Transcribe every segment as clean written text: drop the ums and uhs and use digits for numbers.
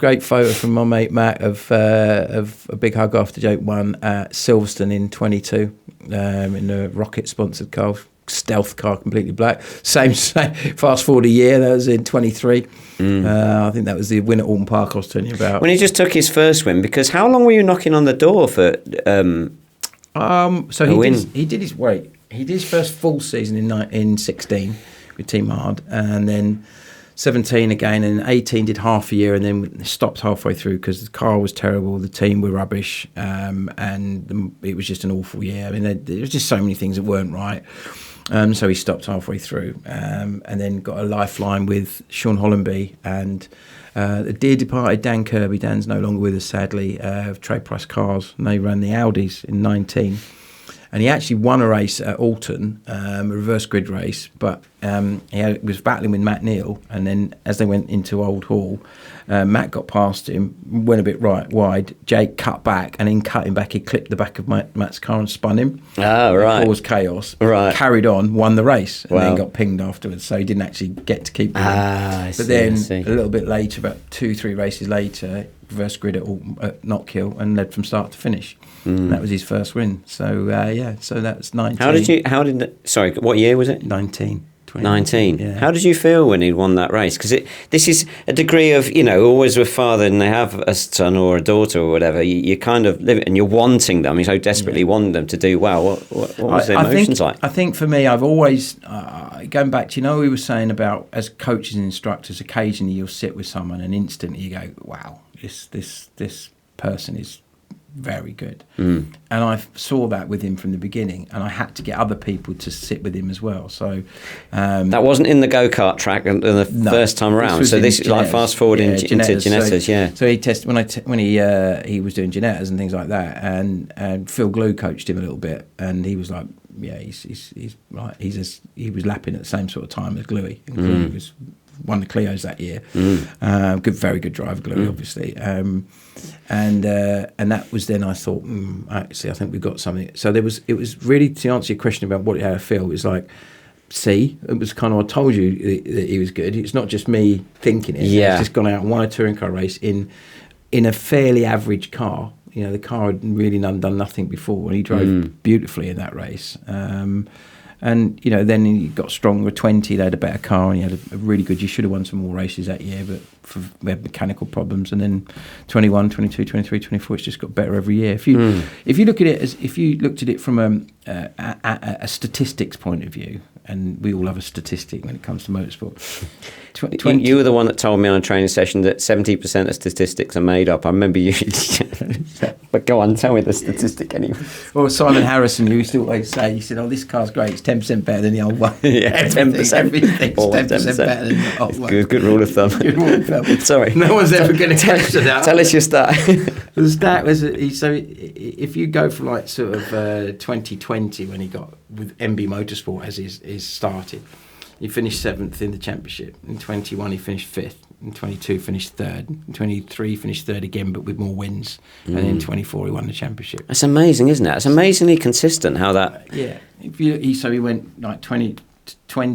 great photo from my mate Matt of a big hug after Jake won at Silverstone in 22 in a Rocket sponsored car, stealth car, completely black. Same. Fast forward a year, that was in 23. I think that was the win at Alton Park I was telling you about. When he just took his first win, because how long were you knocking on the door for? He did his first full season in 16 with Team Hard, and then 17 again, and 18 did half a year, and then stopped halfway through because the car was terrible, the team were rubbish, and it was just an awful year. I mean, there was just so many things that weren't right. So he stopped halfway through, and then got a lifeline with Sean Hollenby and the dear departed Dan Kirby. Dan's no longer with us, sadly, of Trade Price Cars, and they ran the Audis in 19. And he actually won a race at Alton, a reverse grid race, but he was battling with Matt Neal, and then as they went into Old Hall, Matt got past him, went a bit wide. Jake cut back, and in cutting back, he clipped the back of Matt's car and spun him. Ah, right. Caused chaos. Right. Carried on, won the race, and then got pinged afterwards, so he didn't actually get to keep the win. But then a little bit later, about 2-3 races later, reverse grid at Knockhill and led from start to finish. And that was his first win. So so that was 19. Sorry, what year was it? 19. 19. Yeah. How did you feel when he won that race? Because this is a degree of, always with father and they have a son or a daughter or whatever, you kind of live it and you're wanting them, you so desperately want them to do well. What was the emotions like? I think for me, I've always, going back to, we were saying about as coaches and instructors, occasionally you'll sit with someone and instantly you go, wow, this person is very good. And I saw that with him from the beginning, and I had to get other people to sit with him as well. So that wasn't in the go-kart track the first time around. So this is like fast forward into Ginettas. So he tested when he was doing Ginettas and things like that, and Phil Glue coached him a little bit, and he was like, he's right. He was lapping at the same sort of time as Gluey. And Gluey was won the Clios that year. Very good driver, Gluey, obviously. And that was then I thought, actually, I think we've got something. So it was really, to answer your question about how I feel, it was like, it was kind of, I told you that he was good. It's not just me thinking it. Yeah. He's just gone out and won a touring car race in a fairly average car. The car had really done nothing before, and he drove beautifully in that race. And then he got stronger at 20. They had a better car, and he had a really good. You should have won some more races that year, but we had mechanical problems. And then 21, 22, 23, 24, it's just got better every year. If you look at it if you looked at it from a statistics point of view, and we all have a statistic when it comes to motorsport. You were the one that told me on a training session that 70% of statistics are made up. I remember you. But go on, tell me the statistic anyway. Or Simon Harrison, who used to always say, he said, "Oh, this car's great. It's 10% better than the old one." Yeah, 10%. Everything's 10% better than the old one. Good rule of thumb. Good rule of thumb. Sorry, no one's ever going to catch that. Tell us your stat. The stat was so if you go from like sort of 2020 when he got with MB Motorsport as his started, he finished 7th in the championship. In 21 he finished 5th. In 22 finished 3rd. In 23 finished 3rd again, but with more wins. And in 24 he won the championship. That's amazing, isn't it? It's amazingly consistent how that. Yeah. He went like 20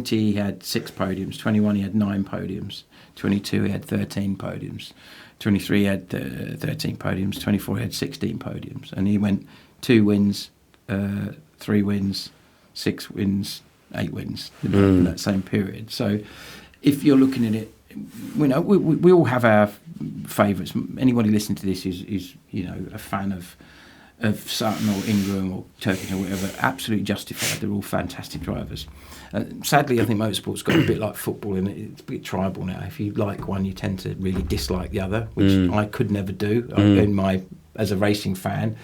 he had 6 podiums. 21 he had 9 podiums. 22 he had 13 podiums. 23 he had 13 podiums. 24 he had 16 podiums. And he went 2 wins, 3 wins, 6 wins, 8 wins in that same period. So if you're looking at it, we all have our favourites. Anybody listening to this is a fan of Sutton or Ingram or Turkish or whatever. Absolutely justified. They're all fantastic drivers. Sadly, I think motorsport's got a bit like football, and it's a bit tribal now. If you like one, you tend to really dislike the other, which I could never do. As a racing fan,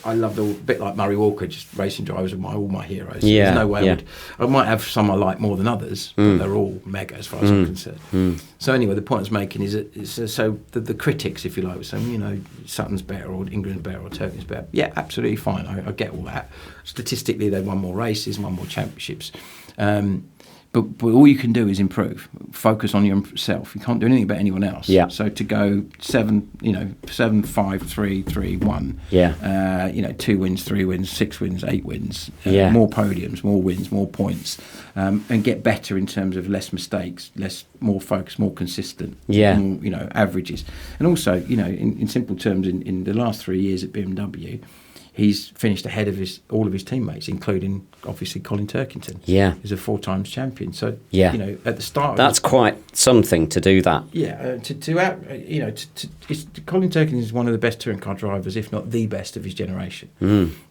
I love a bit like Murray Walker. Just racing drivers are all my heroes. Yeah, there's no way I might have some I like more than others, but they're all mega as far as I'm concerned. So anyway, the point I was making is that so the critics, if you like, were saying Sutton's better or Ingram's better or Turkey's better. Yeah, absolutely fine. I get all that. Statistically, they won more races, won more championships. But all you can do is improve. Focus on yourself. You can't do anything about anyone else. Yeah. So to go 7, 5, 3, 3, 1. Yeah. 2 wins, 3 wins, 6 wins, 8 wins. Yeah. More podiums, more wins, more points, and get better in terms of less mistakes, more focus, more consistent. Yeah. More, averages. And also, in simple terms, in the last 3 years at BMW, he's finished ahead of all of his teammates, including obviously Colin Turkington. Yeah, he's a 4 times champion. So yeah, at the start, that's quite something to do that. Yeah, Colin Turkington is one of the best touring car drivers, if not the best of his generation.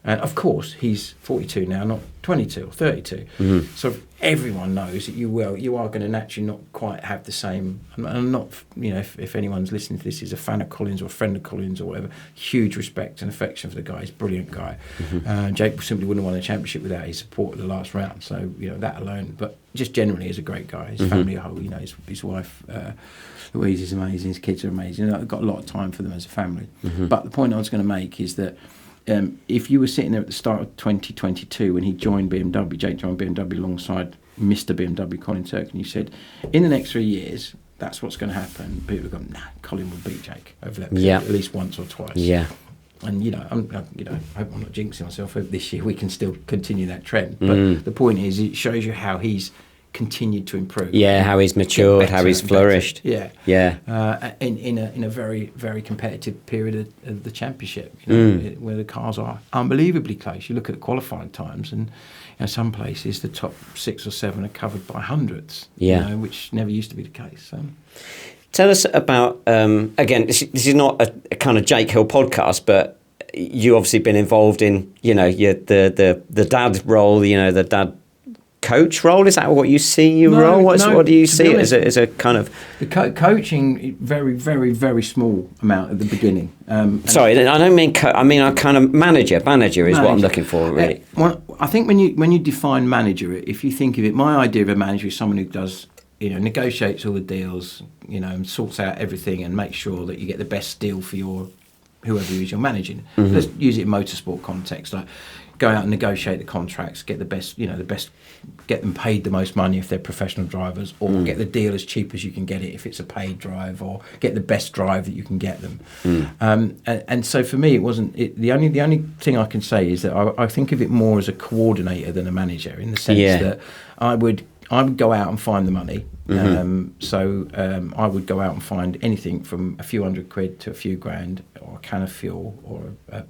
And of course, he's 42 now, not 22 or 32. So everyone knows that you are going to naturally not quite have the same. And I'm not, if anyone's listening to this is a fan of Collins or a friend of Collins or whatever, huge respect and affection for the guy. He's a brilliant guy. Jake simply wouldn't have won the championship without his support at the last round. So that alone, but just generally is a great guy. His family, his wife Louise is amazing. His kids are amazing. I've got a lot of time for them as a family. But the point I was going to make is that. If you were sitting there at the start of 2022 when he joined BMW, Jake joined BMW alongside Mr. BMW, Colin Turkington, you said, in the next 3 years, that's what's going to happen. People have gone, nah, Colin will beat Jake over that period, at least once or twice. Yeah. And I hope I'm not jinxing myself. I hope this year we can still continue that trend. But the point is, it shows you how he's continued to improve. Yeah, how he's matured, how he's flourished. Better. Yeah. In a very, very competitive period of the championship, where the cars are unbelievably close. You look at the qualifying times, and some places the top 6 or 7 are covered by hundredths. Which never used to be the case. So. Tell us about again. This is not a kind of Jake Hill podcast, but you obviously been involved in the dad role. The dad coach role. Is that what you see your role? What do you see it as a kind of the coaching? Very, very, very small amount at the beginning. Sorry, I don't mean. I mean, a kind of manager is what I'm looking for, really. I think when you define manager, if you think of it, my idea of a manager is someone who does. Negotiates all the deals, and sorts out everything and makes sure that you get the best deal for whoever it is you're managing. Let's use it in motorsport context, like go out and negotiate the contracts, get the best, get them paid the most money if they're professional drivers, or get the deal as cheap as you can get it if it's a paid drive, or get the best drive that you can get them. And so for me, it wasn't the only thing I can say is that I think of it more as a coordinator than a manager, in the sense that I would go out and find the money. So I would go out and find anything from a few £100 to a few grand, or a can of fuel, or a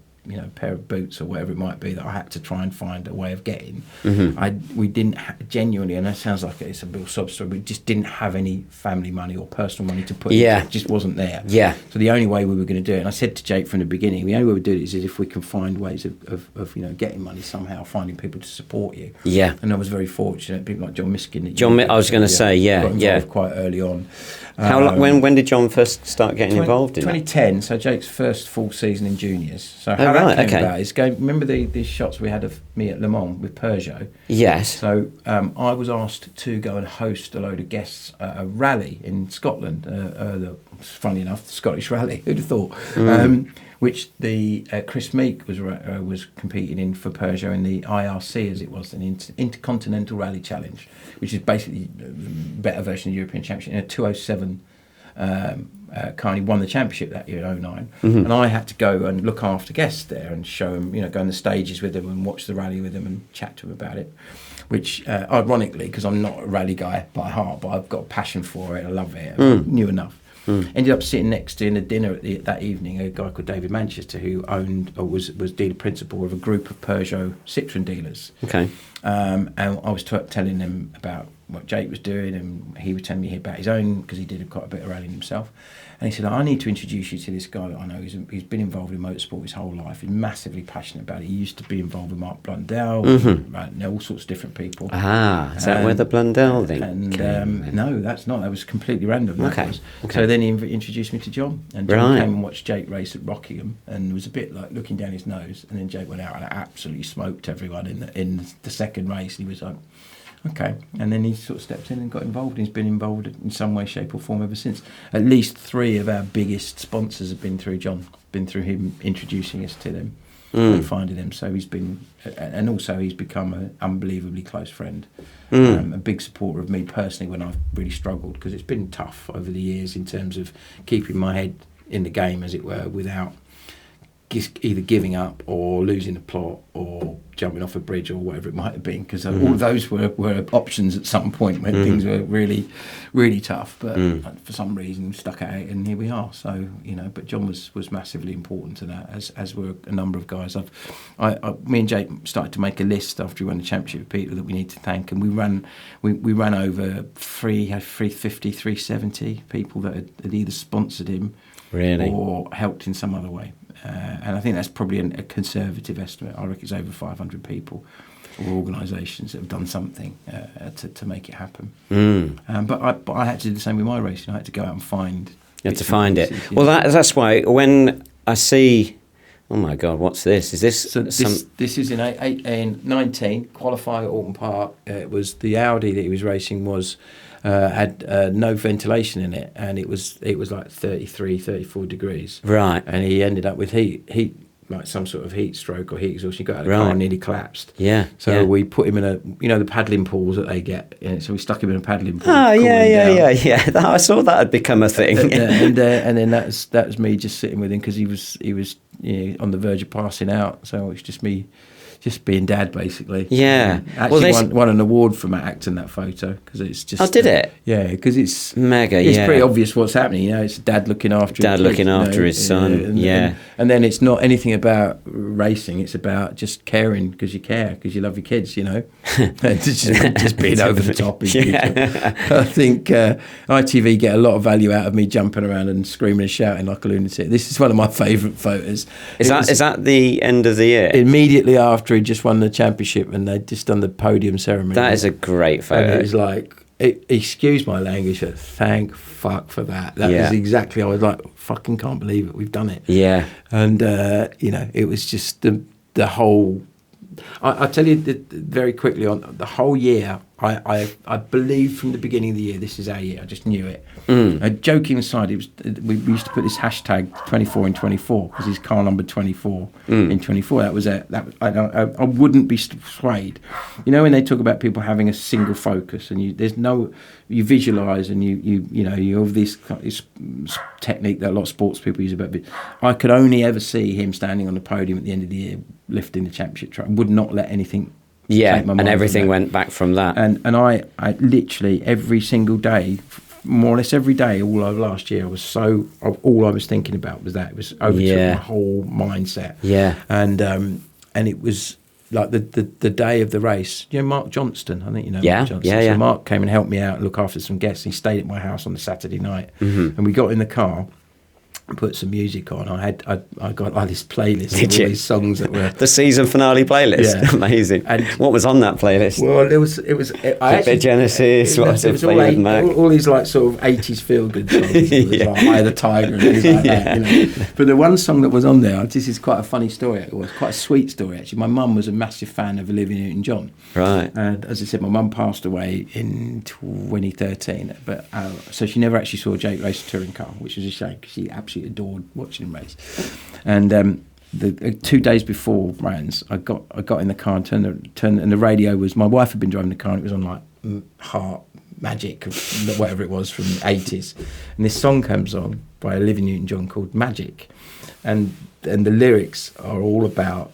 pair of boots, or whatever it might be, that I had to try and find a way of getting. We didn't genuinely, and that sounds like it's a real sob story, we just didn't have any family money or personal money to put in. It just wasn't there. So the only way we were going to do it, and I said to Jake from the beginning, the only way we do it is if we can find ways of getting money somehow, finding people to support you. And I was very fortunate, people like John Miskin. I was going to say, got involved quite early on. When did John first start getting involved in 2010, that? So Jake's first full season in juniors. So how that came about is, remember these shots we had of me at Le Mans with Peugeot? Yes. So I was asked to go and host a load of guests at a rally in Scotland, funny enough, the Scottish Rally, who'd have thought, which the Chris Meek was competing in for Peugeot in the IRC, as it was, an Intercontinental Rally Challenge, which is basically a better version of the European Championship, in a 207 car. He won the championship that year in 2009, and I had to go and look after guests there and show them, go on the stages with them and watch the rally with them and chat to them about it, which ironically, because I'm not a rally guy by heart, but I've got a passion for it, I love it, knew enough. Ended up sitting next to, in a dinner that evening, a guy called David Manchester, who owned or was dealer principal of a group of Peugeot Citroën dealers. And I was telling him about what Jake was doing, and he was telling me about his own, because he did quite a bit of rallying himself. And he said, I need to introduce you to this guy that I know. He's been involved in motorsport his whole life. He's massively passionate about it. He used to be involved with Mark Blundell, all sorts of different people. Is that where the Blundell thing came? No, that's not. That was completely random. Okay. So then he introduced me to John. And John came and watched Jake race at Rockingham, and was a bit like looking down his nose. And then Jake went out and absolutely smoked everyone in the second race. And he was like, okay, and then he sort of stepped in and got involved. He's been involved in some way, shape or form ever since. At least 3 of our biggest sponsors have been through John, been through him introducing us to them. finding him. So he's been, and also he's become an unbelievably close friend, a big supporter of me personally when I've really struggled, because it's been tough over the years in terms of keeping my head in the game, as it were, without either giving up or losing the plot or jumping off a bridge or whatever it might have been, because all of those were options at some point when things were really, really tough. But for some reason, stuck at it, and here we are. So but John was massively important to that, as were a number of guys. Me and Jake started to make a list after we won the championship of people that we need to thank, and we ran over 350, 370 people that had either sponsored him, really, or helped in some other way. And I think that's probably a conservative estimate. I reckon it's over 500 people or organisations that have done something to make it happen. But I had to do the same with my racing. I had to go out and find. You had to find it. Well, that's why when I see, oh my God, what's this? Is this? So this is in 19 qualifying at Alton Park. It was the Audi that he was racing had no ventilation in it, and it was like 33, 34 degrees. Right. And he ended up with heat like some sort of heat stroke or heat exhaustion. He got out of the car and nearly collapsed. Yeah. So we put him in the paddling pools that they get. So we stuck him in a paddling pool. Oh, yeah. I saw that had become a thing. and then that was me just sitting with him, because he was on the verge of passing out. So it was just me. Just being dad, basically. Yeah. Actually won an award for my acting that photo, because it's just. Oh, did it? Yeah, because it's mega. It's pretty obvious what's happening. It's dad looking after his son. And then it's not anything about racing. It's about just caring because you care, because you love your kids. Just being over the top. I think ITV get a lot of value out of me jumping around and screaming and shouting like a lunatic. This is one of my favourite photos. Is that the end of the year? Immediately after he just won the championship, and they'd just done the podium ceremony. That is a great photo. And it was like, excuse my language, but thank fuck for that. That was exactly, I was like, fucking can't believe it, we've done it. Yeah. And, it was just the whole... I tell you very quickly, on the whole year, I believed from the beginning of the year, this is our year. I just knew it. Joking aside, we used to put this hashtag 24 in 24, because his car number 24 in 24. That was I wouldn't be swayed. When they talk about people having a single focus, and you visualise, and you have this technique that a lot of sports people use about. But I could only ever see him standing on the podium at the end of the year, lifting the championship trophy. Would not let anything. And everything went back from that. And I literally every single day, more or less every day all over last year, all I was thinking about was that. It was overtook my whole mindset. Yeah. And it was like the day of the race. Mark Johnston, I think Mark Johnston. So Mark came and helped me out and look after some guests. He stayed at my house on the Saturday night, and we got in the car. Put some music on. I got this playlist of all these songs that were the season finale playlist. Yeah. Amazing. And what was on that playlist? Well, it was Genesis. What was all these like sort of 80s feel good songs. It was like Eye of the Tiger and things like that. But the one song that was on there, this is quite a funny story. It was quite a sweet story actually. My mum was a massive fan of Olivia Newton-John. Right. And as I said, my mum passed away in 2013. But so she never actually saw Jake race a touring car, which was a shame, because she absolutely adored watching him race. And the 2 days before Brands, I got in the car and turned, and the radio was, my wife had been driving the car, and it was on like Heart, Magic, whatever it was from the 80s, and this song comes on by Olivia Newton-John called Magic, and the lyrics are all about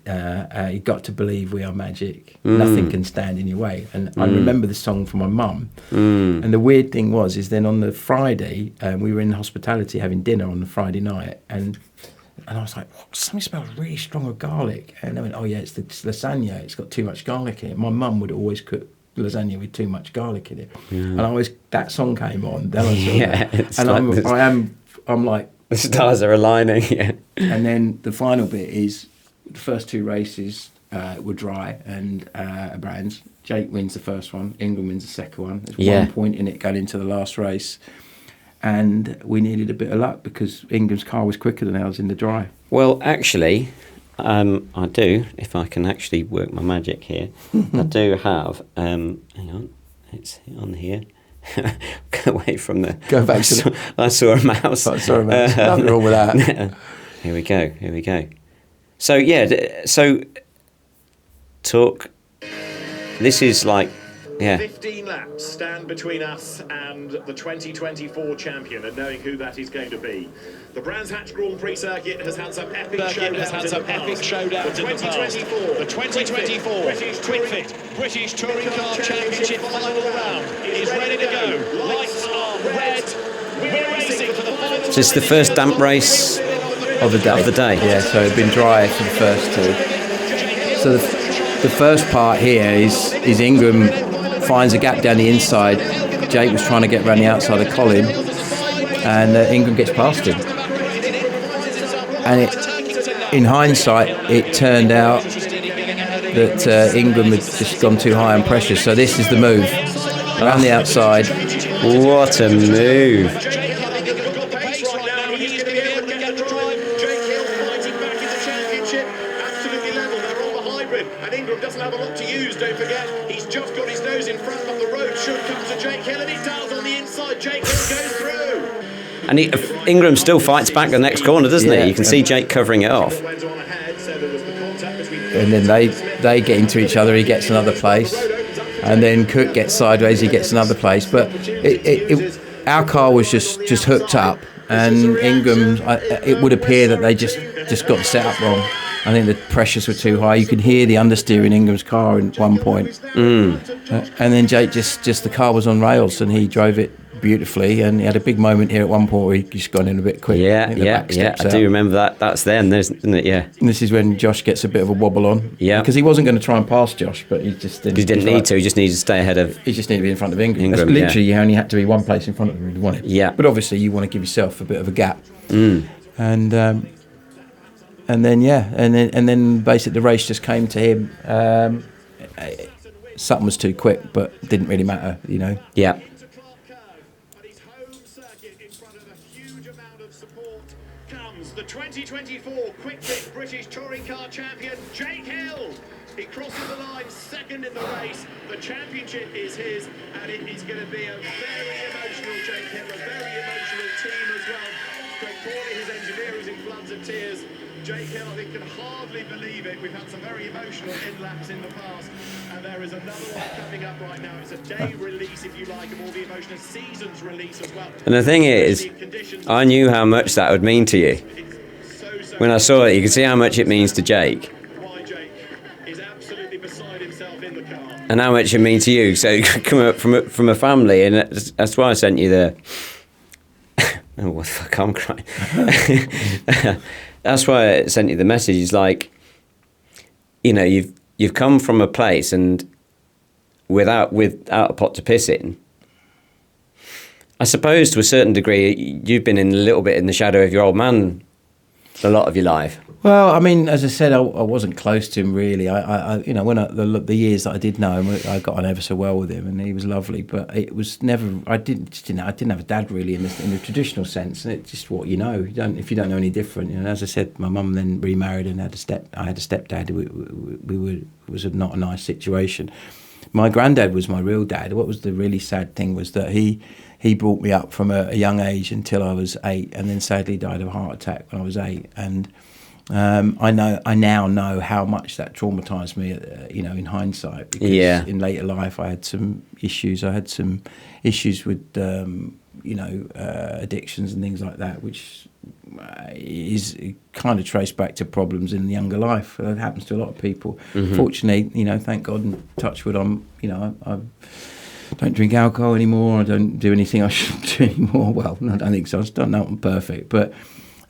you got to believe we are magic. Nothing can stand in your way. And I remember the song from my mum. And the weird thing is then on the Friday, we were in hospitality having dinner on the Friday night, and I was like, something smells really strong of garlic. And I went, oh yeah, it's lasagna. It's got too much garlic in it. My mum would always cook lasagna with too much garlic in it. And that song came on. Then I saw that. I'm like, the stars are aligning. Yeah. And then the final bit is, the first two races were dry and Brands. Jake wins the first one, England wins the second one. There's 1 point in it going into the last race, and we needed a bit of luck because England's car was quicker than ours in the dry. Well, actually, I do, if I can actually work my magic here, I do have, hang on, it's on here. Go away from the... Go back I saw a mouse. I saw a mouse. Nothing wrong with that. Here we go. So talk. This is like, 15 laps stand between us and the 2024 champion, and knowing who that is going to be. The Brands Hatch Grand Prix circuit has had some epic showdowns in the past. The 2024 Quick Fit British Touring Car Championship final round is ready to go. Lights are red. We're racing for the final. so it's the first damp race Of the day. Yeah, so it'd been dry for the first two. So the first part here is Ingram finds a gap down the inside. Jake was trying to get around the outside of Colin, and Ingram gets past him. And in hindsight, it turned out that Ingram had just gone too high on pressure. So this is the move around the outside. What a move! And Ingram doesn't have a lot to use, don't forget. He's just got his nose in front, but the road should come to Jake Hill, and it does on the inside. Jake Hill goes through. And Ingram still fights back the next corner, doesn't he? You can see Jake covering it off. And then they get into each other, he gets another place. And then Cook gets sideways, he gets another place. But our car was just hooked up, and Ingram, it would appear that they just got set up wrong. I think the pressures were too high. You could hear the understeer in Ingram's car at one point. And then Jake just the car was on rails, and he drove it beautifully, and he had a big moment here at one point where he just got in a bit quick. I do remember that. That's then, isn't it? Yeah. And this is when Josh gets a bit of a wobble on. Yeah. Because he wasn't going to try and pass Josh, but he just didn't. He didn't need to. He just needed to stay ahead of. He just needed to be in front of Ingram. Literally, you only had to be one place in front of him if you wanted. Yeah. But obviously, you want to give yourself a bit of a gap. And then basically the race just came to him. Sutton was too quick, but it didn't really matter, you know. Yeah. The 2024 Quick Fit British Touring Car Champion, Jake Hill. He crosses the line second in the race. The championship is his, and it is going to be a very emotional Jake Hill, a very emotional team as well. Craig Corley, his engineer, is in floods of tears. Jake Hill, I think, can hardly believe it. We've had some very emotional in-laps in the past, and there is another one coming up right now. It's a day release, if you like, and will be emotional season's release as well. And the thing is, I knew how much that would mean to you. When I saw it, you can see how much it means to Jake. Why Jake is absolutely beside himself in the car. And how much it means to you. So coming up from a family, and that's why I sent you the. Oh, what the fuck! I'm crying. That's why I sent you the message. It's like, you know, you've come from a place, and without a pot to piss in. I suppose to a certain degree, you've been in a little bit in the shadow of your old man a lot of your life. Well, I mean, as I said, I wasn't close to him really. I you know, when the years that I did know him, I got on ever so well with him, and he was lovely. But it was never. I didn't have a dad really in the traditional sense, and it's just what you know. If you don't know any different. You know, as I said, my mum then remarried and I had a stepdad. It was not a nice situation. My granddad was my real dad. What was the really sad thing was that he brought me up from a young age until I was 8, and then sadly died of a heart attack when I was 8. And I now know how much that traumatised me, you know, in hindsight. Because in later life, I had some issues. I had some issues with, addictions and things like that, which is kind of traced back to problems in the younger life. That happens to a lot of people. Mm-hmm. Fortunately, you know, thank God and touch wood, I don't drink alcohol anymore. I don't do anything I shouldn't do anymore. Well, I don't think so. I don't know I'm perfect, but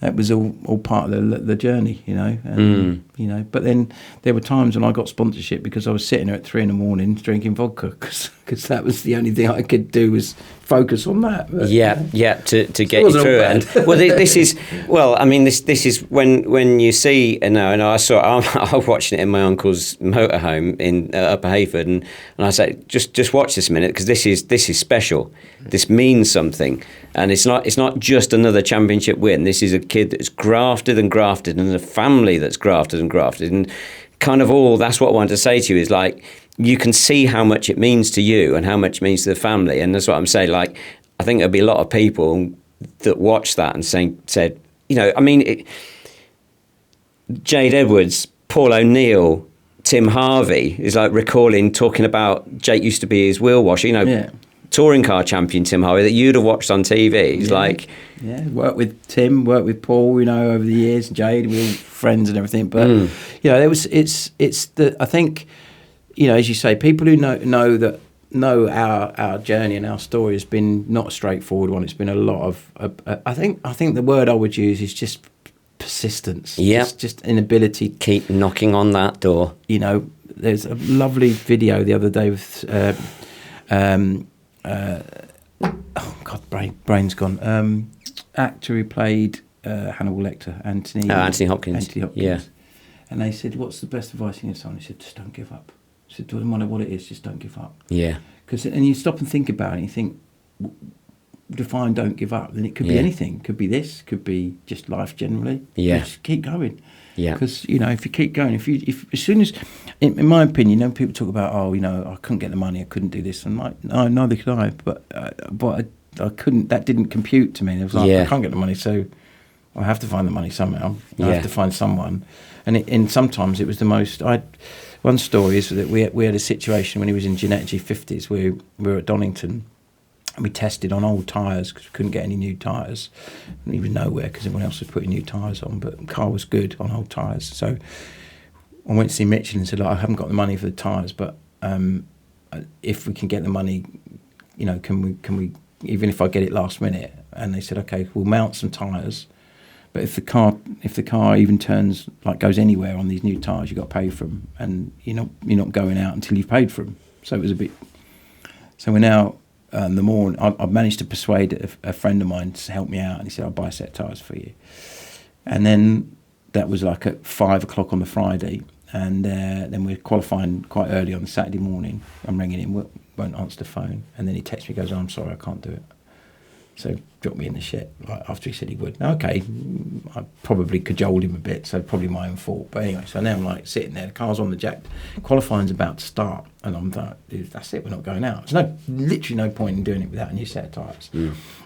that was all part of the journey, you know. And, you know, but then there were times when I got sponsorship because I was sitting there at 3 a.m. drinking vodka because that was the only thing I could do was focus on that. But, to get you through it. And, well, this is this is when you see, I watched it in my uncle's motorhome in Upper Hayford, and I said, just watch this a minute because this is special. This means something, and it's not just another championship win. This is a kid that's grafted and grafted, and a family that's grafted and grafted, and kind of all. That's what I wanted to say to you is like, you can see how much it means to you and how much it means to the family, and that's what I'm saying. Like, I think there'll be a lot of people that watch that and said, you know, I mean, Jade Edwards, Paul O'Neill, Tim Harvey is like recalling, talking about Jake used to be his wheel washer, touring car champion Tim Harvey that you'd have watched on TV. He's like... Yeah, worked with Tim, worked with Paul, over the years, Jade, we were friends and everything. But, I think, as you say, people who know our journey and our story has been not a straightforward one. It's been a lot of, I think the word I would use is just persistence. Yeah. It's just inability. Keep knocking on that door. There's a lovely video the other day with, brain's gone. Actor who played Hannibal Lecter, Anthony Hopkins. Yeah. And they said, "What's the best advice you can give someone?" He said, "Just don't give up." He said, "Doesn't matter what it is, just don't give up." Yeah. And you stop and think about it, and you think, define "don't give up." Then it could be anything. Could be this. Could be just life generally. Yeah. Just keep going. Yeah. Because if you keep going, if as soon as, in my opinion, people talk about, I couldn't get the money, I couldn't do this, and like, no, neither could I, but I couldn't. That didn't compute to me. It was like, I can't get the money, so I have to find the money somehow. I have to find someone, and sometimes it was the most. One story is that we had a situation when he was in Genetgy 50s. We were at Donington. And we tested on old tyres because we couldn't get any new tyres. Even nowhere because everyone else was putting new tyres on. But the car was good on old tyres. So I went to see Mitchell and said, "Look, I haven't got the money for the tyres, but if we can get the money, can we, even if I get it last minute?" And they said, "Okay, we'll mount some tyres. But if the car even goes anywhere on these new tyres, you've got to pay for them. And you're not going out until you've paid for them." So it was a bit... So we're now... the morning, I've managed to persuade a friend of mine to help me out, and he said, "I'll buy a set of tyres for you." And then that was like at 5 o'clock on the Friday, and then we're qualifying quite early on the Saturday morning. I'm ringing him, won't answer the phone, and then he texts me, goes, "I'm sorry, I can't do it." So dropped me in the shit after he said he would. Okay, I probably cajoled him a bit, so probably my own fault. But anyway, so now I'm like sitting there, the car's on the jack, qualifying's about to start, and I'm like, "Dude, that's it, we're not going out." There's literally no point in doing it without a new set of tyres.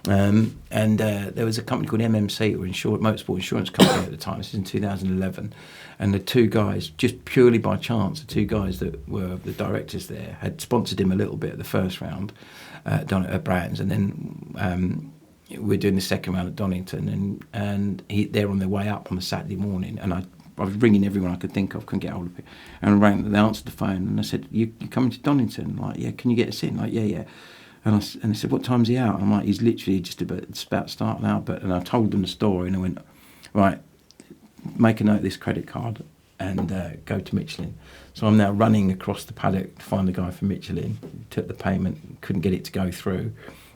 There was a company called MMC, or Motorsport Insurance Company at the time. This is in 2011, and the two guys, just purely by chance, the two guys that were the directors there had sponsored him a little bit at the first round. Done at Brands, and then we're doing the second round at Donington, and they're on their way up on the Saturday morning, and I was ringing everyone I could think of, couldn't get hold of it, and they answered the phone, and I said, "You coming to Donington?" Like, "Yeah, can you get us in?" Like, "Yeah." And they said, "What time's he out?" And I'm like, "He's literally just about starting out." And I told them the story, and I went, "Right, make a note of this credit card and go to Michelin." So I'm now running across the paddock to find the guy from Michelin. Took the payment, couldn't get it to go through.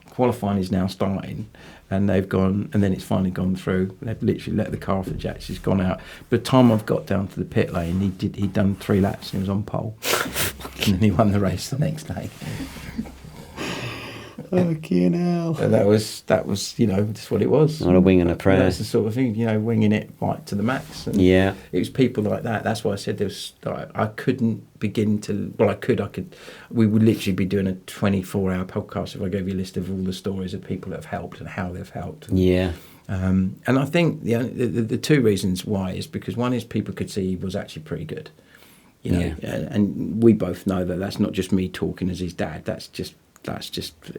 Qualifying is now starting, and they've gone, and then it's finally gone through. They've literally let the car off the jacks. He's gone out. By the time I've got down to the pit lane, he'd done 3 laps and he was on pole. And then he won the race the next day. Fucking hell. And that was just what it was. What a wing and a prayer. That's the sort of thing, winging it right to the max. And it was people like that. That's why I said I couldn't begin to. Well, I could. We would literally be doing a 24-hour podcast if I gave you a list of all the stories of people that have helped and how they've helped. Yeah. And I think the two reasons why is because one is people could see he was actually pretty good. And we both know that that's not just me talking as his dad. That's just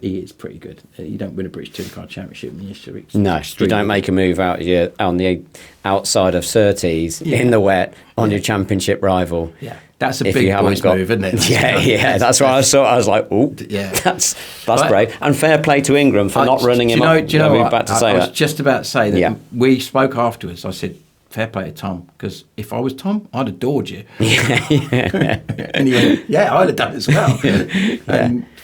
he is pretty good. You don't win a British Touring Car Championship in history. No, you don't make a move out on the outside of Surtees in the wet on your championship rival. Yeah, that's a big boys move, isn't it? That's why I saw. I was like, "Oh, that's brave." And fair play to Ingram for not running him up. Do you know what? I was just about to say that we spoke afterwards. I said, "Fair play to Tom, because if I was Tom, I'd adored you." And he went, "Yeah, I'd have done it as well."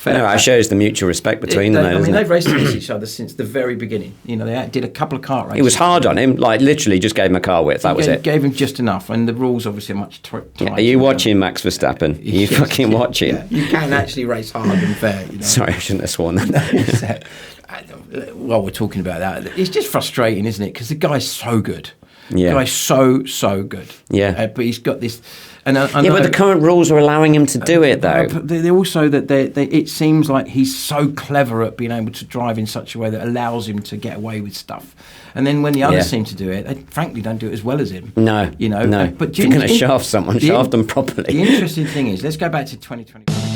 It shows the mutual respect between them. They've raced against each other since the very beginning. They did a couple of kart races. It was hard on him, like literally just gave him a car width. That was it. Gave him just enough, and the rules obviously are much tighter. Are you watching Max Verstappen? Are you fucking watching? Yeah. You can actually race hard and fair. Sorry, I shouldn't have sworn that. While we're talking about that, it's just frustrating, isn't it? Because the guy's so good. Yeah. The guy's so good. Yeah. But he's got this. And I Yeah, know, but the current rules are allowing him to do it, though. They also that it seems like he's so clever at being able to drive in such a way that allows him to get away with stuff. And then when the others seem to do it, they frankly don't do it as well as him. No, you know. no. But if you're going to shaft someone, shaft them properly. The interesting thing is, let's go back to 2020.